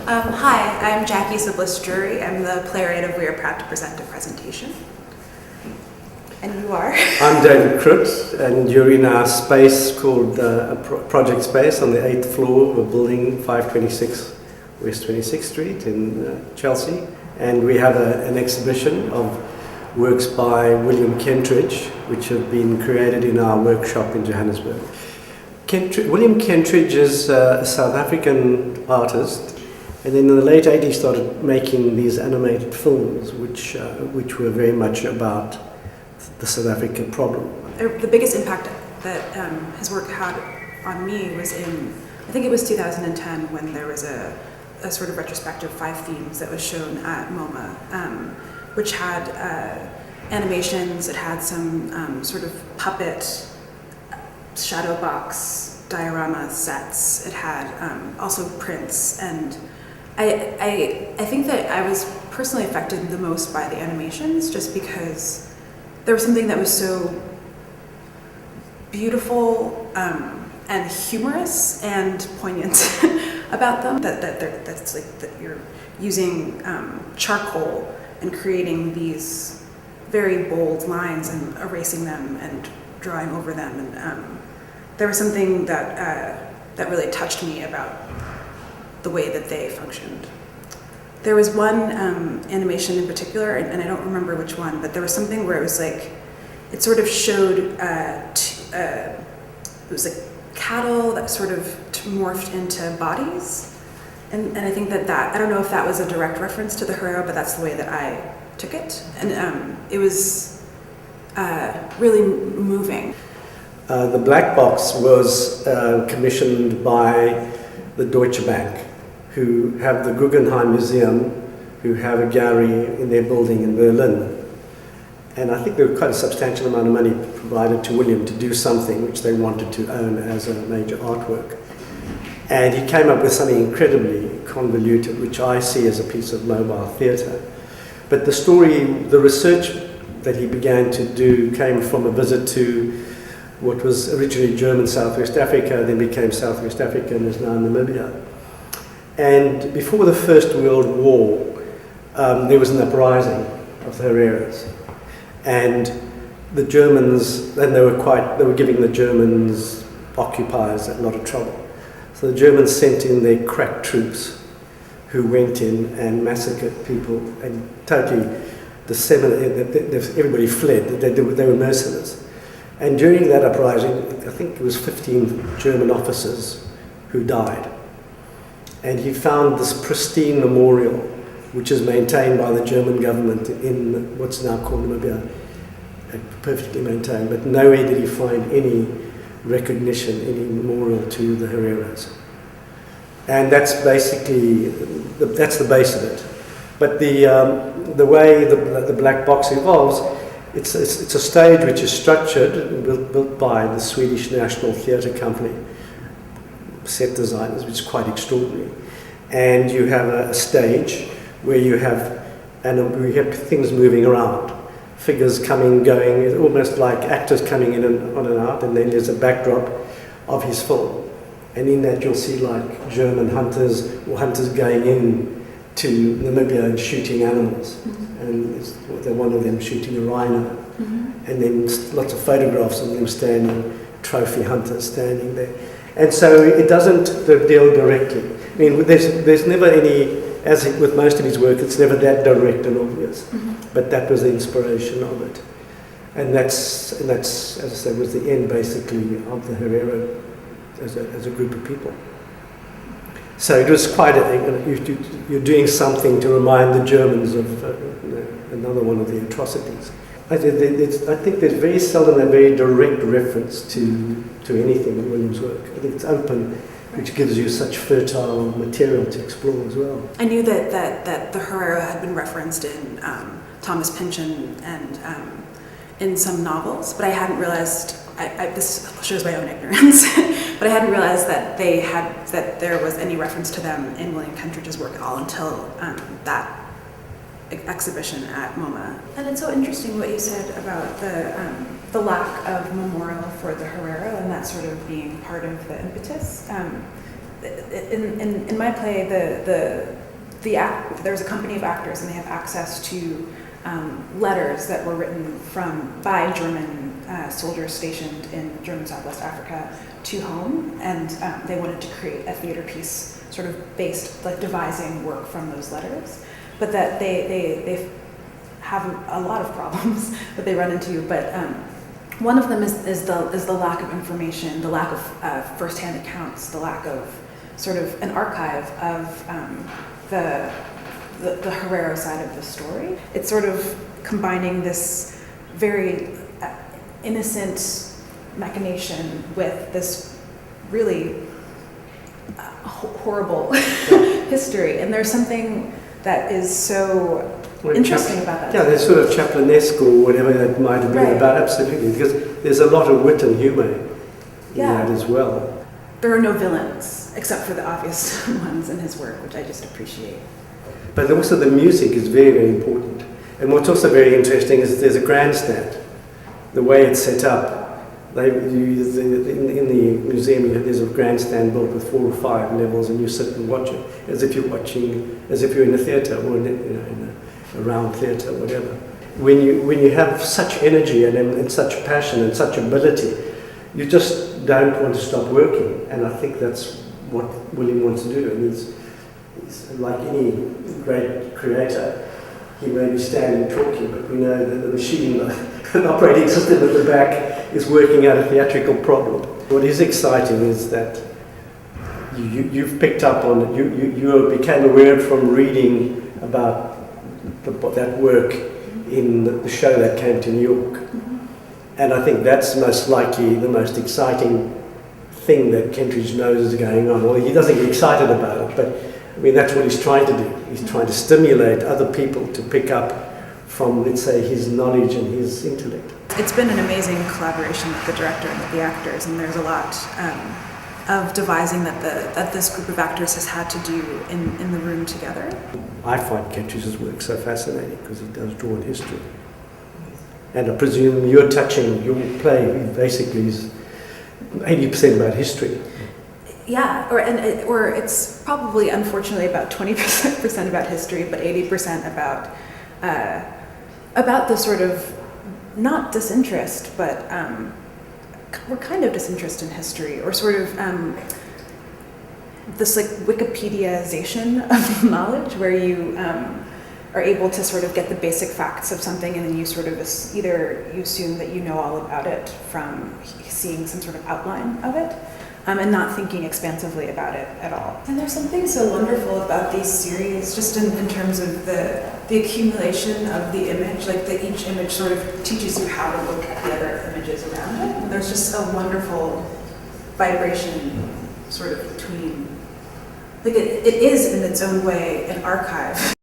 Hi, I'm Jackie Sibblies Drury. I'm the playwright of We Are Proud to Present a Presentation. And you are? I'm David Krut, and you're in our space called Project Space on the 8th floor of building 526 West 26th Street in Chelsea. And we have an exhibition of works by William Kentridge, which have been created in our workshop in Johannesburg. William Kentridge is a South African artist, and then in the late 80s started making these animated films, which were very much about the South African problem. The biggest impact that his work had on me was in, I think it was 2010, when there was a sort of retrospective 5 themes that was shown at MoMA, which had animations. It had some sort of puppet shadow box diorama sets. It had also prints, and I think that I was personally affected the most by the animations, just because there was something that was so beautiful and humorous and poignant about them. That's like that you're using charcoal and creating these very bold lines and erasing them and drawing over them, and there was something that really touched me about the way that they functioned. There was one animation in particular, and I don't remember which one, but there was something where it was like, it sort of showed, it was like cattle that sort of morphed into bodies. And I think that I don't know if that was a direct reference to the Herero, but that's the way that I took it. And it was really moving. The Black Box was commissioned by the Deutsche Bank, who have the Guggenheim Museum, who have a gallery in their building in Berlin. And I think there was quite a substantial amount of money provided to William to do something which they wanted to own as a major artwork. And he came up with something incredibly convoluted, which I see as a piece of mobile theatre. But the research that he began to do came from a visit to what was originally German Southwest Africa, then became Southwest Africa and is now Namibia. And before the First World War, there was an uprising of the Hereros. And the Germans, and they were giving the Germans occupiers a lot of trouble. So the Germans sent in their crack troops, who went in and massacred people and totally everybody fled. They were mercenaries. And during that uprising, I think it was 15 German officers who died. And he found this pristine memorial, which is maintained by the German government in what's now called Namibia, perfectly maintained, but nowhere did he find any recognition, any memorial to the Hereros. And that's basically, that's the base of it. But the way the Black Box evolves, it's a stage which is structured, built by the Swedish National Theatre Company, set designers, which is quite extraordinary. And you have a stage where we have things moving around, figures coming, going, almost like actors coming in and on and out, and then there's a backdrop of his film. And in that you'll see like German hunters or hunters going in to Namibia and shooting animals. Mm-hmm. And one of them shooting a rhino. Mm-hmm. And then lots of photographs of them standing, trophy hunters standing there. And so it doesn't deal directly. I mean, there's never any, as with most of his work, it's never that direct and obvious. Mm-hmm. But that was the inspiration of it. And that's, as I said, was the end basically of the Herero as a group of people. So it was quite you're doing something to remind the Germans of another one of the atrocities. I think there's very seldom a very direct reference to anything in William's work. I think it's open, which gives you such fertile material to explore as well. I knew that the Herero had been referenced in Thomas Pynchon and in some novels, but I hadn't realized, this shows my own ignorance, but I hadn't realized that there was any reference to them in William Kentridge's work at all until that exhibition at MoMA. And it's so interesting what you said about the lack of memorial for the Herero and that sort of being part of the impetus. in my play, there's a company of actors, and they have access to letters that were written by German soldiers stationed in German Southwest Africa to home, and they wanted to create a theater piece sort of based, like devising work from those letters, but that they have a lot of problems that they run into, but one of them is the lack of information, the lack of firsthand accounts, the lack of sort of an archive of the Herero side of the story. It's sort of combining this very innocent machination with this really horrible history, and there's something that is so interesting about that. Yeah, there's sort of Chaplinesque or whatever that might have been about, absolutely, because there's a lot of wit and humour in that as well. There are no villains, except for the obvious ones in his work, which I just appreciate. But also the music is very, very important. And what's also very interesting is there's a grandstand. The way it's set up, in the museum, there's a grandstand built with 4 or 5 levels, and you sit and watch it as if you're in a theatre or in a round theatre, whatever. When you have such energy and such passion and such ability, you just don't want to stop working. And I think that's what William wants to do. And he's like any great creator, he may be standing talking, but we know that the machine, the operating system at the back, is working out a theatrical problem. What is exciting is that you've picked up on it. You became aware from reading about that work in the show that came to New York. And I think that's most likely the most exciting thing that Kentridge knows is going on. Well, he doesn't get excited about it, but I mean, that's what he's trying to do. He's trying to stimulate other people to pick up from, let's say, his knowledge and his intellect. It's been an amazing collaboration with the director and with the actors, and there's a lot of devising that this group of actors has had to do in the room together. I find Kentridge's work so fascinating because he does draw on history. And I presume you're touching, your play basically is 80% about history. Yeah, or it's probably, unfortunately, about 20% about history, but 80% about the sort of, not disinterest, but we're kind of disinterested in history, or sort of this like Wikipediaization of knowledge, where you are able to sort of get the basic facts of something, and then you sort of either you assume that you know all about it from seeing some sort of outline of it, and not thinking expansively about it at all. And there's something so wonderful about these series, just in terms of the accumulation of the image, like each image sort of teaches you how to look at the other images around it. And there's just a wonderful vibration sort of between, like it is in its own way an archive.